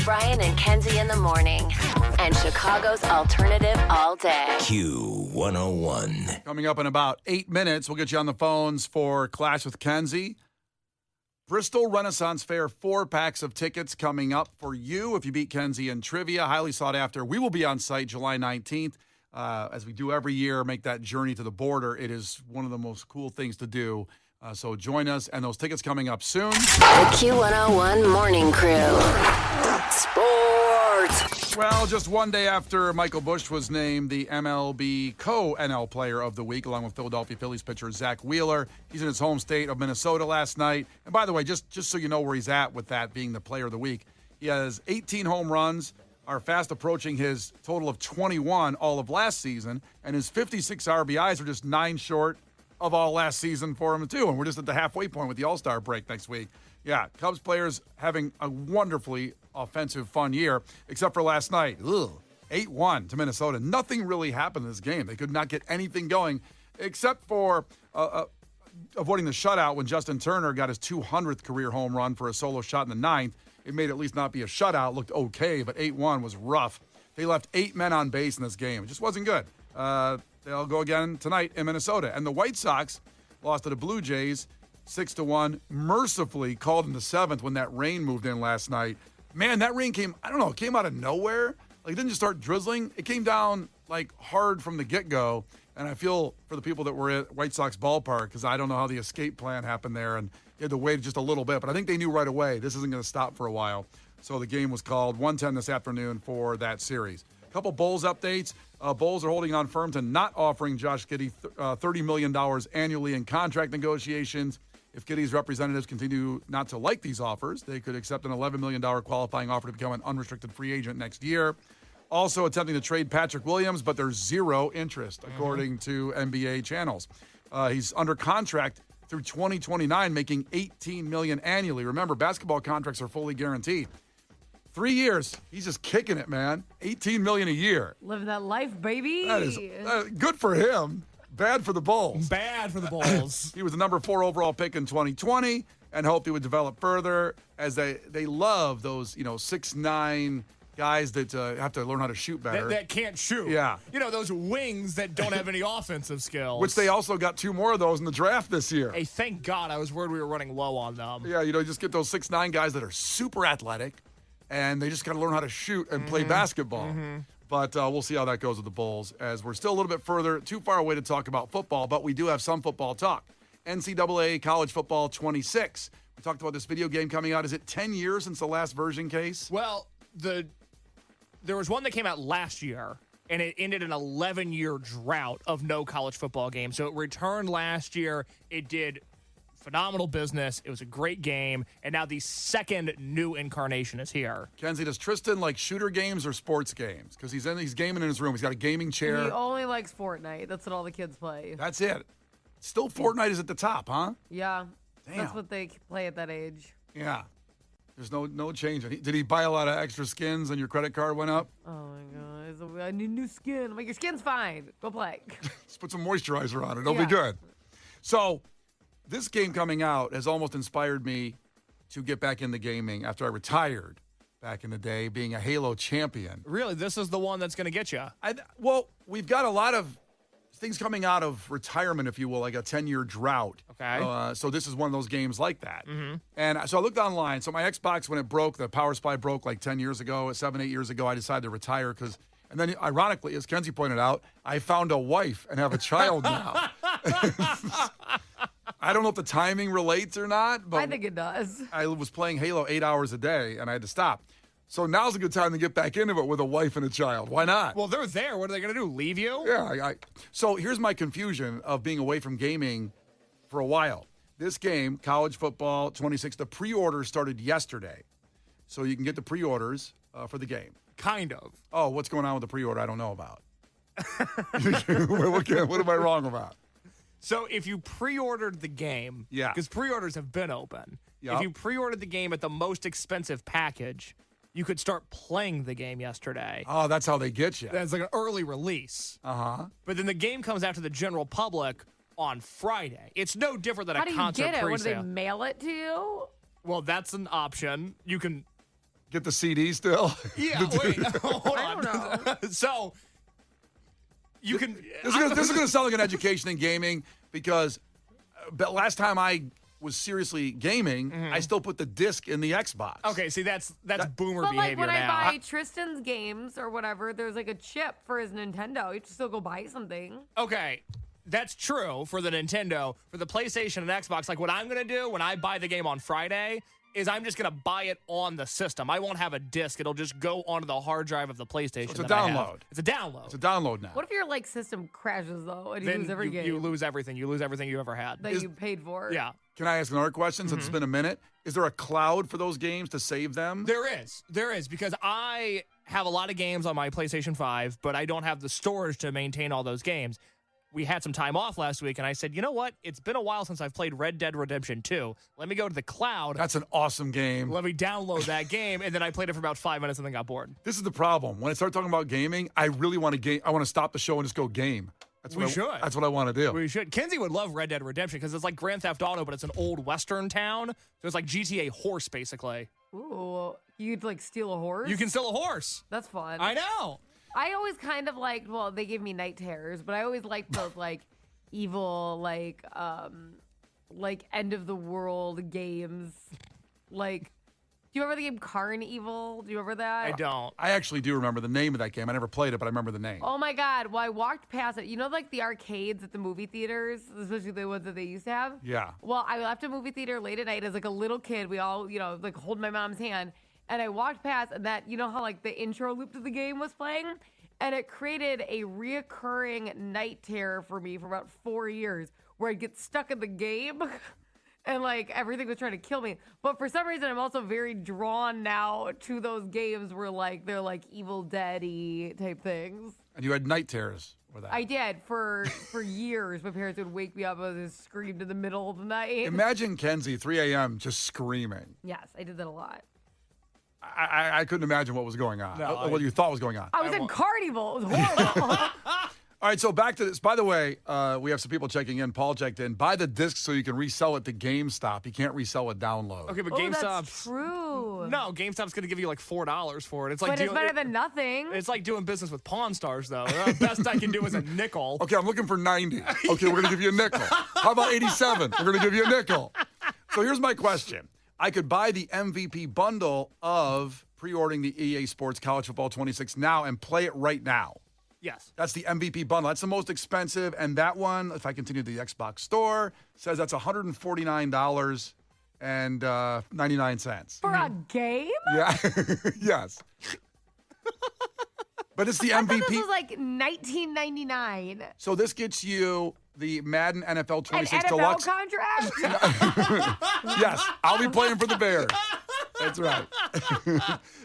Brian and Kenzie in the morning. And Chicago's alternative all day. Q101. Coming up in about 8 minutes, we'll get you on the phones for Klash with Kenzie. Bristol Renaissance Fair 4-packs of tickets coming up for you if you beat Kenzie in trivia. Highly sought after. We will be on site July 19th. As we do every year, make that journey to the border. It is one of the most cool things to do. So join us, and those tickets coming up soon. The Q101 Morning Crew. Sports. Well, just one day after Michael Busch was named the MLB co-NL Player of the Week, along with Philadelphia Phillies pitcher Zach Wheeler. He's in his home state of Minnesota last night. And by the way, just so you know where he's at with that being the Player of the Week, he has 18 home runs, are fast approaching his total of 21 all of last season, and his 56 RBIs are just 9 short of all last season for him, too. And we're just at the halfway point with the All-Star break next week. Yeah, Cubs players having a wonderfully offensive, fun year, except for last night. 8-1 to Minnesota. Nothing really happened in this game. They could not get anything going except for avoiding the shutout when Justin Turner got his 200th career home run for a solo shot in the ninth. It made it at least not be a shutout. Looked okay, but 8-1 was rough. They left 8 men on base in this game. It just wasn't good. They'll go again tonight in Minnesota. And the White Sox lost to the Blue Jays 6-1, mercifully called in the 7th when that rain moved in last night. Man, that rain came out of nowhere. Like, it didn't just start drizzling. It came down, like, hard from the get-go. And I feel for the people that were at White Sox ballpark, because I don't know how the escape plan happened there, and you had to wait just a little bit. But I think they knew right away this isn't going to stop for a while. So the game was called 1:10 this afternoon for that series. A couple Bulls updates. Bulls are holding on firm to not offering Josh Giddey $30 million annually in contract negotiations. If Giddey's representatives continue not to like these offers, they could accept an $11 million qualifying offer to become an unrestricted free agent next year. Also attempting to trade Patrick Williams, but there's zero interest, according to NBA channels. He's under contract through 2029, making $18 million annually. Remember, basketball contracts are fully guaranteed. 3 years, he's just kicking it, man. $18 million a year. Living that life, baby. That is good for him. Bad for the Bulls. Bad for the Bulls. He was the number 4 overall pick in 2020 and hoped he would develop further, as they love those 6'9" guys that have to learn how to shoot better. That can't shoot. Yeah. You know, those wings that don't have any offensive skills. Which they also got 2 more of those in the draft this year. Hey, thank God. I was worried we were running low on them. Yeah, you just get those 6'9" guys that are super athletic, and they just got to learn how to shoot and play basketball. But we'll see how that goes with the Bulls, as we're still a little bit too far away to talk about football, but we do have some football talk. NCAA College Football 26. We talked about this video game coming out. Is it 10 years since the last version case? Well, there was one that came out last year, and it ended an 11-year drought of no college football game. So it returned last year. It did phenomenal business. It was a great game, and now the second new incarnation is here. Kenzie, does Tristan like shooter games or sports games? Because he's gaming in his room. He's got a gaming chair. He only likes Fortnite. That's what all the kids play. That's it. Still Fortnite is at the top, huh? Yeah. Damn. That's what they play at that age. Yeah. There's no change. Did he buy a lot of extra skins and your credit card went up? Oh, my God. I need new skin. I'm like, your skin's fine. Go play. Just put some moisturizer on it. It'll be Yeah. good. So this game coming out has almost inspired me to get back into gaming after I retired back in the day, being a Halo champion. Really, this is the one that's going to get you. Well, we've got a lot of things coming out of retirement, if you will, like a 10-year drought. Okay. So this is one of those games like that. And so I looked online. So my Xbox, when it broke, the power supply broke like 10 years ago, 7, 8 years ago, I decided to retire because, and then ironically, as Kenzie pointed out, I found a wife and have a child now. I don't know if the timing relates or not, but I think it does. I was playing Halo 8 hours a day, and I had to stop. So now's a good time to get back into it with a wife and a child. Why not? Well, they're there. What are they going to do, leave you? Yeah. So here's my confusion of being away from gaming for a while. This game, College Football 26, the pre-order started yesterday. So you can get the pre-orders for the game. Kind of. Oh, what's going on with the pre-order I don't know about? What am I wrong about? So if you pre-ordered the game, Yeah. because pre-orders have been open, Yep. if you pre-ordered the game at the most expensive package, you could start playing the game yesterday. Oh, that's how they get you. That's like an early release. Uh-huh. But then the game comes out to the general public on Friday. It's no different than How a do you concert get it? What, do they pre-sale. mail it to you? Well, that's an option. You can Get the CD still? Yeah, wait, hold I on. don't know. So you can. This is going to sound like an education in gaming because but last time I was seriously gaming, I still put the disc in the Xbox. Okay, see that's boomer But like behavior when now. I buy Tristan's games or whatever, there's like a chip for his Nintendo. You have to still go buy something. Okay, that's true for the Nintendo. For the PlayStation and Xbox, like what I'm going to do when I buy the game on Friday is I'm just going to buy it on the system. I won't have a disc. It'll just go onto the hard drive of the PlayStation. it's a that I have. download. It's a download. It's a download now. What if your like system crashes though and you Then lose every game you lose everything. You lose everything you ever had. that you paid for? Yeah. Can I ask another question since it's been a minute? Is there a cloud for those games to save them? There is, because I have a lot of games on my PlayStation 5, but I don't have the storage to maintain all those games. We had some time off last week, and I said, you know what? It's been a while since I've played Red Dead Redemption 2. Let me go to the cloud. That's an awesome game. Let me download that game, and then I played it for about 5 minutes and then got bored. This is the problem. When I start talking about gaming, I really want to game. I want to stop the show and just go game. That's what We should. That's what I want to do. We should. Kenzie would love Red Dead Redemption because it's like Grand Theft Auto, but it's an old Western town. So it's like GTA Horse, basically. Ooh, you'd like steal a horse? You can steal a horse. That's fun. I know. I always kind of liked, well, they gave me night terrors, but I always liked those like evil, like end of the world games. Like, do you remember the game Carnival? Do you remember that? I don't. I actually do remember the name of that game. I never played it, but I remember the name. Oh my God. Well, I walked past it. You know, like the arcades at the movie theaters, especially the ones that they used to have? Yeah. Well, I left a movie theater late at night as like a little kid. We all, like hold my mom's hand. And I walked past and that, you know how like the intro loop to the game was playing? And it created a reoccurring night terror for me for about 4 years where I'd get stuck in the game. And like everything was trying to kill me. But for some reason, I'm also very drawn now to those games where like they're like Evil Dead-y type things. And you had night terrors with that. I did for years. My parents would wake me up and I just screamed in the middle of the night. Imagine Kenzie, 3 a.m., just screaming. Yes, I did that a lot. I couldn't imagine what was going on. No, What you thought was going on. I was in Carnival. It was horrible. All right, so back to this. By the way, we have some people checking in. Paul checked in. Buy the disc so you can resell it to GameStop. You can't resell a download. Okay, but Oh, GameStop's that's true. No, GameStop's going to give you like $4 for it. It's like But it's better than nothing. It's like doing business with Pawn Stars, though. The best I can do is a nickel. Okay, I'm looking for 90. Okay, we're going to give you a nickel. How about 87? We're going to give you a nickel. So here's my question. I could buy the MVP bundle of pre-ordering the EA Sports College Football 26 now and play it right now. Yes. That's the MVP bundle. That's the most expensive. And that one, if I continue to the Xbox store, says that's $149.99. For a game? Yeah. Yes. But it's the I thought MVP. this was like $19.99. So this gets you the Madden NFL An 26 NFL Deluxe. contract? Yes, I'll be playing for the Bears. That's right.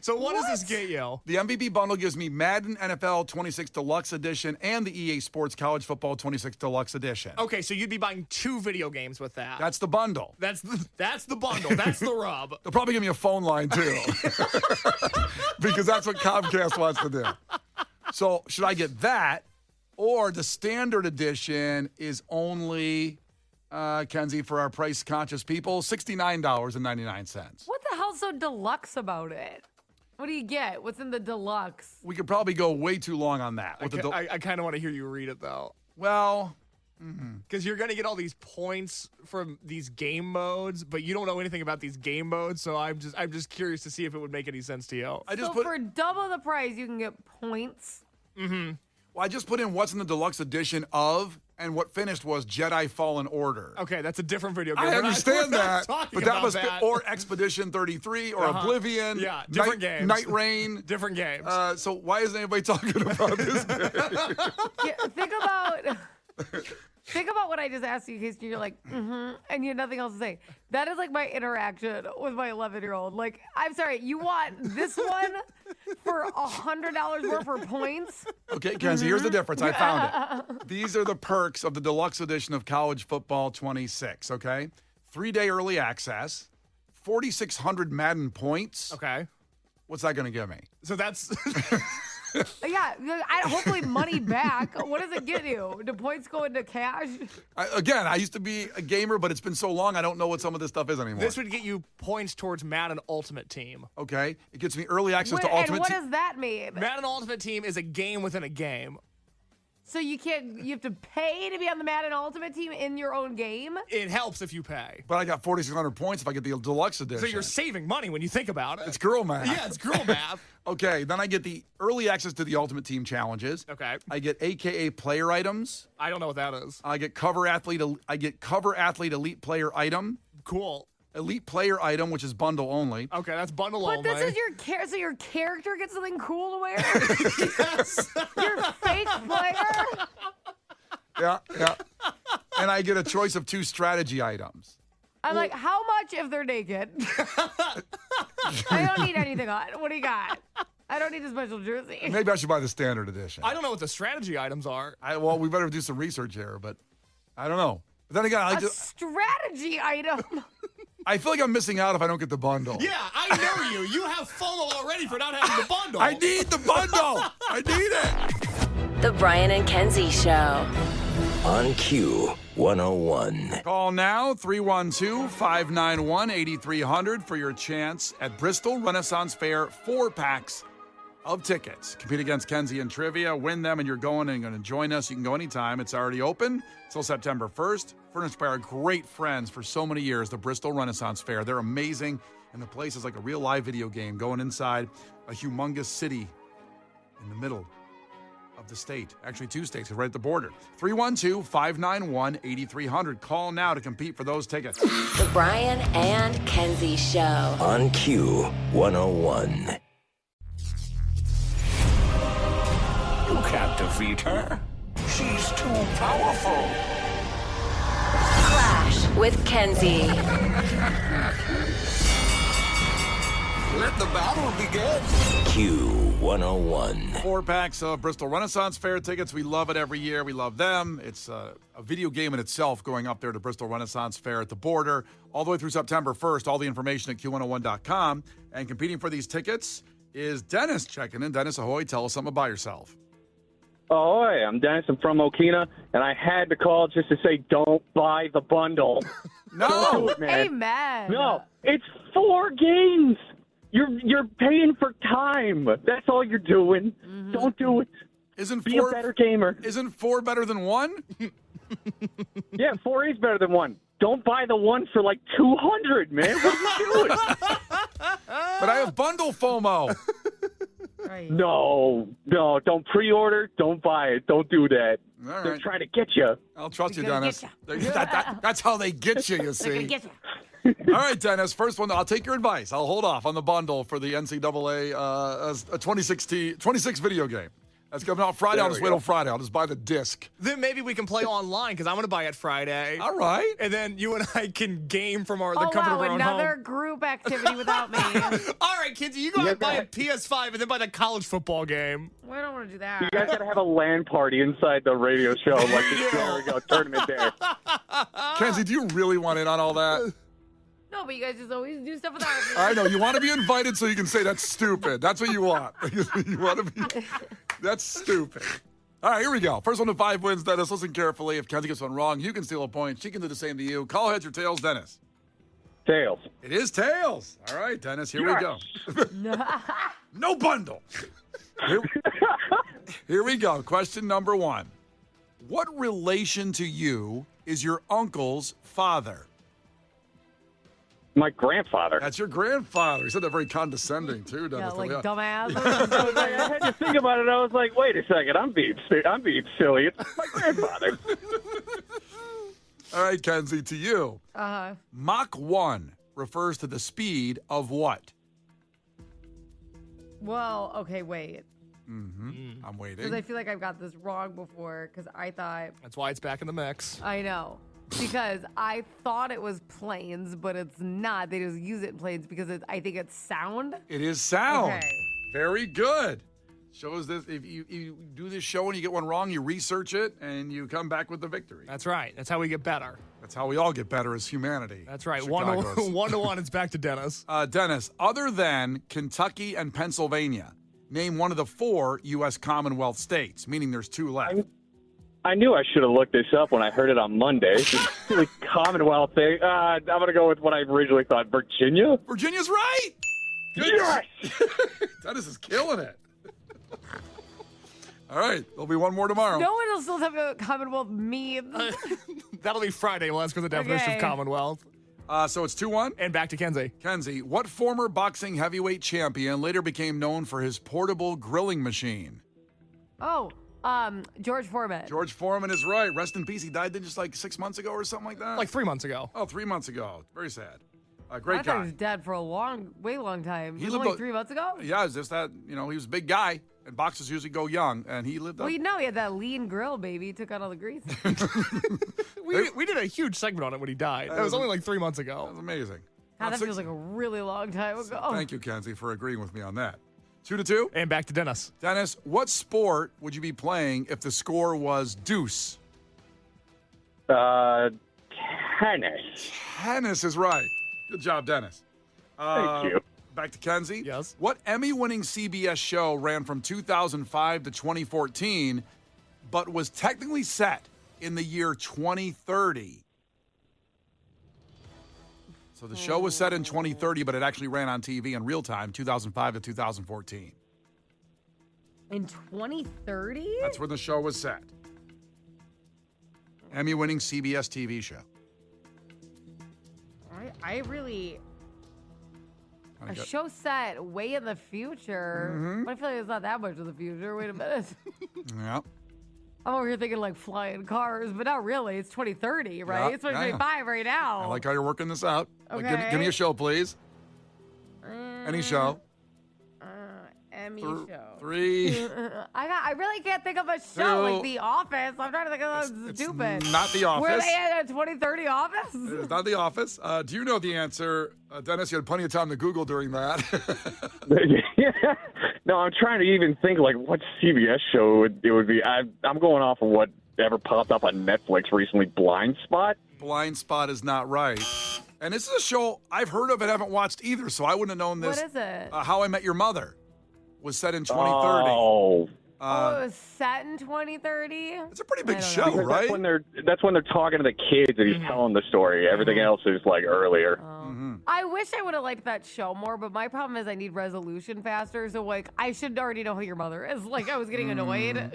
So what does this get you? The MVP bundle gives me Madden NFL 26 Deluxe Edition and the EA Sports College Football 26 Deluxe Edition. Okay, so you'd be buying 2 video games with that. That's the bundle. That's the bundle. That's the rub. They'll probably give me a phone line too. Because that's what Comcast wants to do. So should I get that? Or the standard edition is only, Kenzie, for our price-conscious people, $69.99. What the hell's so deluxe about it? What do you get? What's in the deluxe? We could probably go way too long on that. With the I kind of want to hear you read it, though. well, Because you're going to get all these points from these game modes, but you don't know anything about these game modes, so I'm just curious to see if it would make any sense to you. I just So put for double the price, you can get points. I just put in what's in the deluxe edition of, and what finished was Jedi Fallen Order. Okay, that's a different video game. I We're not- understand we're not that, talking but that about was that. or Expedition 33 or Oblivion. Yeah, different games. Night Rain. Different games. So why isn't anybody talking about this game? Yeah, think about what I just asked you, in case you're like, and you have nothing else to say. That is like my interaction with my 11-year-old. Like, I'm sorry, you want this one for $100 more for points? Okay, Kenzie, here's the difference. I found it. These are the perks of the deluxe edition of College Football 26, okay? 3-day early access, 4,600 Madden points. okay. What's that going to give me? So that's Yeah, hopefully money back. What does it get you? Do points go into cash? I used to be a gamer, but it's been so long, I don't know what some of this stuff is anymore. This would get you points towards Madden Ultimate Team. Okay. It gets me early access to And Ultimate what Team. does that mean? Madden Ultimate Team is a game within a game. So you have to pay to be on the Madden Ultimate Team in your own game? It helps if you pay. But I got 4,600 points if I get the deluxe edition. So you're saving money when you think about it. It's girl math. Yeah, it's girl math. Okay, then I get the early access to the Ultimate Team challenges. Okay. I get AKA player items. I don't know what that is. I get cover athlete elite player item. Cool. Elite player item, which is bundle only. Okay, that's bundle But only. this is so your character gets something cool to wear? Yes. Your fake player? Yeah. And I get a choice of 2 strategy items. I'm like, how much if they're naked? I don't need anything on. What do you got? I don't need a special jersey. Maybe I should buy the standard edition. I don't know what the strategy items are. Well, we better do some research here, but I don't know. But then again, A strategy item. I feel like I'm missing out if I don't get the bundle. Yeah, I know you. You have FOMO already for not having the bundle. I need the bundle. I need it. The Brian and Kenzie Show. On Q 101. Call now, 312-591-8300 for your chance at Bristol Renaissance Fair 4-packs of tickets. Compete against Kenzie and Trivia, win them, and you're going to join us. You can go anytime. It's already open until September 1st. Furnished by our great friends for so many years, the Bristol Renaissance Fair. They're amazing, and the place is like a real live video game going inside a humongous city in the middle of the state. Actually, 2 states, right at the border. 312-591-8300. Call now to compete for those tickets. The Brian and Kenzie Show. On Q 101. You can't defeat her. She's too powerful. Klash with Kenzie. Let the battle begin. Q 101. 4 packs of Bristol Renaissance Fair tickets. We love it every year. We love them. It's a video game in itself going up there to Bristol Renaissance Fair at the border all the way through September 1st. All the information at Q101.com. And competing for these tickets is Dennis checking in. Dennis, ahoy. Tell us something about yourself. Ahoy, I'm Dennis. I'm from Mokena, and I had to call just to say don't buy the bundle. Don't do No. it, man. Amen. No, it's 4 games. You're paying for time. That's all you're doing. Mm-hmm. Don't do it. Isn't Be a better gamer. Isn't 4 better than 1? Yeah, 4 is better than 1. Don't buy the one for like 200, man. What are you doing? But I have bundle FOMO. Right. No, don't pre-order. Don't buy it. Don't do that. All They're right. trying to get you. I'll trust you, They're gonna Dennis. get ya. That's how they get you, you They're see. gonna get you. All right, Dennis. First one, I'll take your advice. I'll hold off on the bundle for the NCAA a 26 video game. That's coming out Friday. There I'll just we wait go. on Friday. I'll just buy the disc. Then maybe we can play online because I'm going to buy it Friday. All right. And then you and I can game from the Oh, comfort wow, of our own another home. group activity without me. All right, kids, you go out You and buy a guys PS5 and then buy the college football game. We don't want to do that. You guys got to have a LAN party inside the radio show. Like, there we go, tournament there. Kenzie, do you really want in on all that? No, but you guys just always do stuff without me. I know. You want to be invited so you can say that's stupid. That's what you want. You want to be. That's stupid. All right, here we go. First one to 5 wins, Dennis. Listen carefully. If Kenzie gets one wrong, you can steal a point. She can do the same to you. Call heads or tails, Dennis. Tails. It is tails. All right, Dennis, here we go. No bundle. Here we go. Question number 1. What relation to you is your uncle's father? My grandfather. That's your grandfather. He said that very condescending, too, Yeah, Dennis. like Yeah. dumbass. I had to think about it. I was like, wait a second. I'm being silly. It's my grandfather. All right, Kenzie, to you. Uh-huh. Mach 1 refers to the speed of what? Well, okay, wait. I'm Because waiting. I feel like I've got this wrong before because I thought, That's why it's back in the mix. I know. Because I thought it was planes, but it's not. They just use it in planes because I think it's sound. It is sound. Okay. Very good. Shows this. If you do this show and you get one wrong, you research it and you come back with the victory. That's right. That's how we get better. That's how we all get better as humanity. That's right. Chicago's. 1 to 1, it's back to Dennis. Dennis, other than Kentucky and Pennsylvania, Name one of the 4 U.S. Commonwealth states, meaning there's 2 left. I knew I should have looked this up when I heard it on Monday. It's a silly Commonwealth thing. I'm going to go with what I originally thought. Virginia? Virginia's right! Yes! Dennis is killing it. All right, there'll be one more tomorrow. No one will still have what Commonwealth means. That'll be Friday. We'll ask for the definition of Commonwealth. So it's 2-1. And back to Kenzie. Kenzie, what former boxing heavyweight champion later became known for his portable grilling machine? George Foreman. George Foreman is right. Rest in peace. He died just like 6 months ago or something like that? Like 3 months ago. Oh, 3 months ago. Very sad. I Great thought guy. he was dead for a way long time. He He lived only 3 months ago? Yeah, it's just that, he was a big guy, and boxers usually go young, and he lived Well, he had that lean grill, baby. He took out all the grease. We did a huge segment on it when he died. That was only like 3 months ago. That was amazing. God, that feels like a really long time ago. Thank you, Kenzie, for agreeing with me on that. 2-2. And back to Dennis. Dennis, what sport would you be playing if the score was deuce? Tennis. Tennis is right. Good job, Dennis. Thank you. Back to Kenzie. Yes. What Emmy-winning CBS show ran from 2005 to 2014, but was technically set in the year 2030? So the show was set in 2030, but it actually ran on TV in real time, 2005 to 2014. In 2030? That's when the show was set. Emmy-winning CBS TV show. I really... Kinda A got- show set way in the future. But I feel like it's not that much in the future. Wait a minute. Yeah. I'm over here thinking like flying cars, but not really. It's 2030, right? Yeah, It's 2025 right now. I like how you're working this out. Like, Okay. give me a show, please. Any show. Emmy show. 3. I really can't think of a show like Two. The Office. I'm trying to think of something It's stupid. not The Office. Were they in a 2030 Office? It's not The Office. Do you know the answer? Dennis, you had plenty of time to Google during that. No, I'm trying to even think, like, what CBS show it would be. I'm going off of whatever popped up on Netflix recently, Blind Spot. Blind Spot is not right. And this is a show I've heard of and haven't watched either, so I wouldn't have known this. What is it? How I Met Your Mother was set in 2030. Oh. It was set in 2030? It's a pretty big I don't show, know. Because right? that's when they're talking to the kids and he's telling the story. Everything else is like earlier. I wish I would have liked that show more, but my problem is I need resolution faster. So, like, I should already know who your mother is. Like, I was getting annoyed.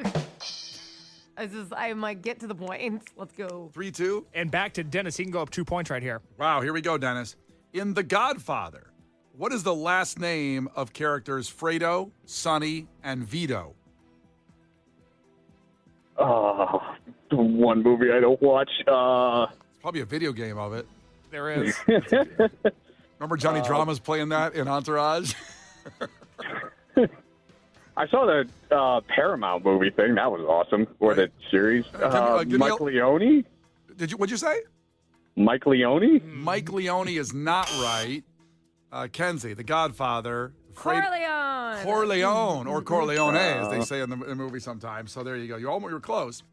I'm like, get to the point. Let's go. 3-2. And back to Dennis. He can go up 2 points right here. Wow, here we go, Dennis. In The Godfather, what is the last name of characters Fredo, Sonny, and Vito? One movie I don't watch. It's probably a video game of it. There is. Remember Johnny Drama's playing that in Entourage? I saw the Paramount movie thing. That was awesome. Or the series. give me Mike Leone? What'd you say? Mike Leone? Mike Leone is not right. Kenzie, The Godfather. Corleone. Corleone, or Corleone, as they say in the movie sometimes. So there you go. You were close.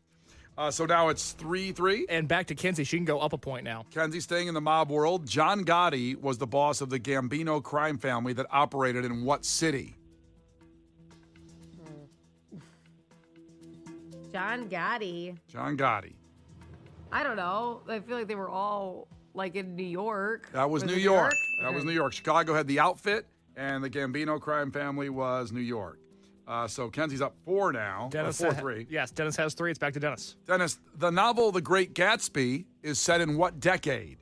So now it's 3-3. And back to Kenzie. She can go up a point now. Kenzie staying in the mob world. John Gotti was the boss of the Gambino crime family that operated in what city? John Gotti. John Gotti. I don't know. I feel like they were all like in New York. That was New it York. That Okay. was New York. Chicago had the outfit, and the Gambino crime family was New York. So Kenzie's up 4 now. Dennis 4-3. Yes, Dennis has 3. It's back to Dennis. Dennis, the novel The Great Gatsby is set in what decade?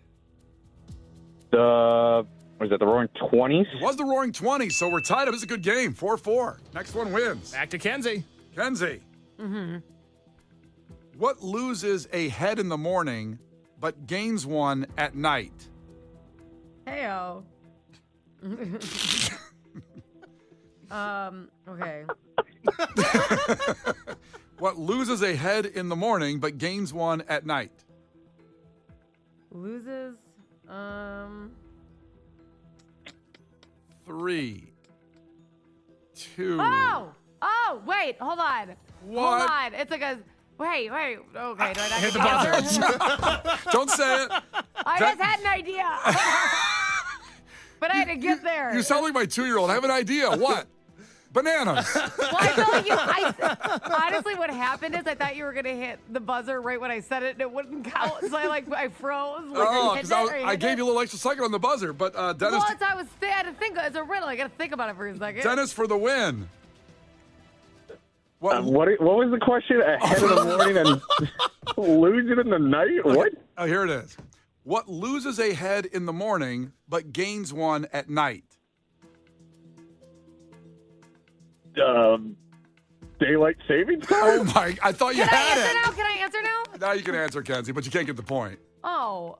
Was it the Roaring 20s? It was the Roaring 20s, so we're tied up. It's a good game. 4-4. Next one wins. Back to Kenzie. Kenzie. Mm-hmm. What loses a head in the morning but gains one at night? Heyo. Okay. What loses a head in the morning but gains one at night? Loses. 3, 2. Oh, wait, hold on. What? Hold on. It's like a. Wait. Okay, do I not Hit get the the buzzer. answer? Don't say it. I just had an idea. But I had to get there. You sound like my 2-year-old. I have an idea. What? Bananas. Well, I felt like honestly, what happened is I thought you were going to hit the buzzer right when I said it, and it wouldn't count. So I froze. Because I gave you a little extra second on the buzzer. But Dennis. Well, I had to think. It's a riddle. I got to think about it for a second. Dennis for the win. What was the question? Ahead of the morning and lose it in the night? What? Oh, here it is. What loses a head in the morning but gains one at night? Daylight savings time? Oh, my. I thought you had it. Can I answer now? Now you can answer, Kenzie, but you can't get the point. Oh.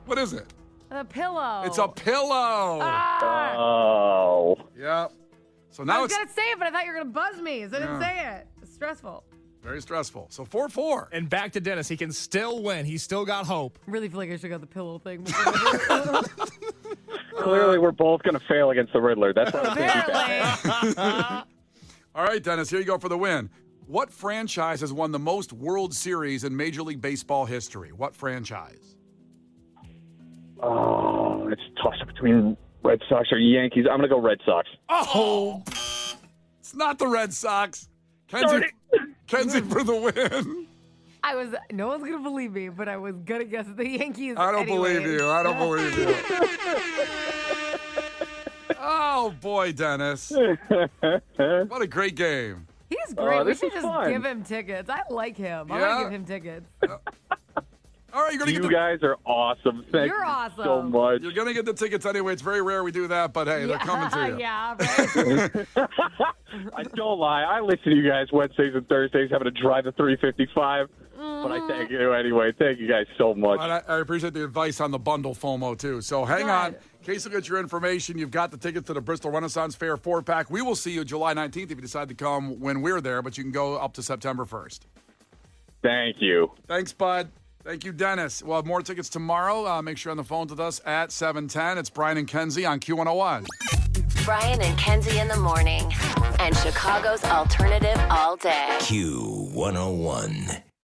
What is it? A pillow. It's a pillow. Ah. Oh. Yeah. So now I was going to say it, but I thought you were going to buzz me, so I didn't say it. It's stressful. Very stressful. So 4-4. And back to Dennis. He can still win. He's still got hope. Really feel like I should have got the pillow thing. Clearly, we're both going to fail against the Riddler. That's what I'm thinking. Apparently. All right, Dennis, here you go for the win. What franchise has won the most World Series in Major League Baseball history? What franchise? Oh, it's tossed up between Red Sox or Yankees. I'm going to go Red Sox. Oh, it's not the Red Sox. Kenzie for the win. No one's going to believe me, but I was going to guess the Yankees. I don't believe you. I don't believe you. Oh, boy, Dennis. What a great game. He's great. We this should is just fun. give him tickets. I like him. I Yeah. want to give him tickets. All right, you're going to You get the guys are awesome. Thank You're you awesome. so much. You're going to get the tickets anyway. It's very rare we do that, but hey, they're coming to you. Yeah, right. I don't lie. I listen to you guys Wednesdays and Thursdays having to drive the 355. But I thank you anyway. Thank you guys so much. And I appreciate the advice on the bundle FOMO, too. So hang Good. on. In case you get your information, you've got the tickets to the Bristol Renaissance Fair 4-pack. We will see you July 19th if you decide to come when we're there, but you can go up to September 1st. Thank you. Thanks, bud. Thank you, Dennis. We'll have more tickets tomorrow. Make sure you're on the phone with us at 7:10. It's Brian and Kenzie on Q101. Brian and Kenzie in the morning. And Chicago's alternative all day. Q101.